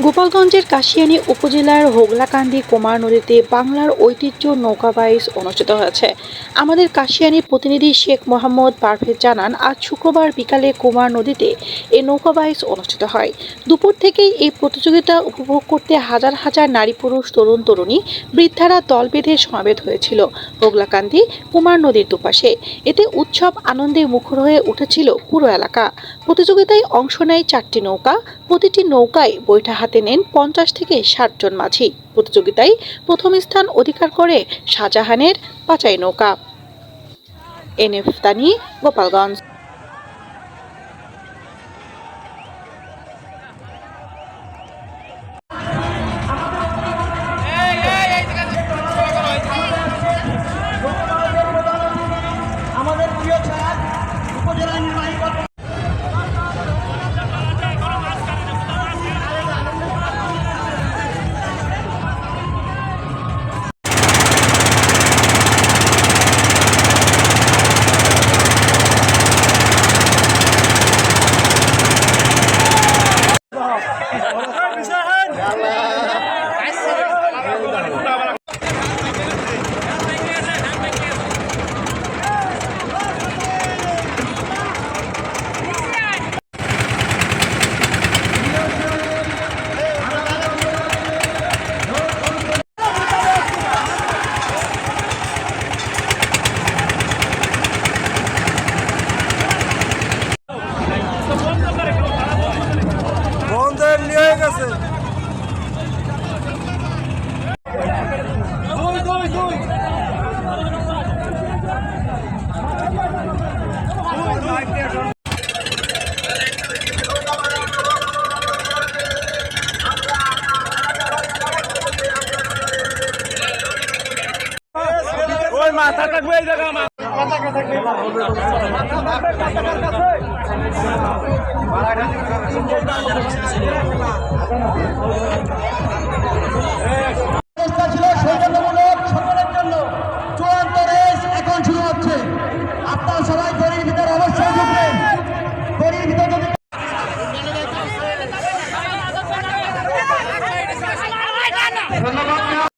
গোপালগঞ্জের কাশিয়ানী উপজেলার হোগলাকান্দি কুমার নদীতে বাংলার ঐতিহ্য নৌকা বাইচ অনুষ্ঠিত হয়েছে। আমাদের কাশিয়ানী প্রতিনিধি শেখ মোহাম্মদ পারভেজ জানান, আজ শুক্রবার বিকালে কুমার নদীতে এই নৌকা বাইচ অনুষ্ঠিত হয়। দুপুর থেকেই এই প্রতিযোগিতা উপভোগ করতে হাজার হাজার নারী পুরুষ তরুণ তরুণী বৃদ্ধারা দল বেঁধে সমাবেত হয়েছিল হোগলাকান্দি কুমার নদীর দুপাশে। এতে উৎসব আনন্দে মুখর হয়ে উঠেছিল পুরো এলাকা। প্রতিযোগিতায় অংশ নেয় 4টি নৌকা। প্রতিটি নৌকায় বৈঠা হাতে নেন 50 থেকে 60 জন মাঝি। প্রতিযোগিতায় প্রথম স্থান অধিকার করে শাহজাহানের পাচাই নৌকা। এনএফ তানি, গোপালগঞ্জ। আমাদের প্রিয় ছাত্র উপজেলা নির্বাহী নিয়ে গেছে। ওই মাথা থাকবে এই জায়গা মাথা থাকবে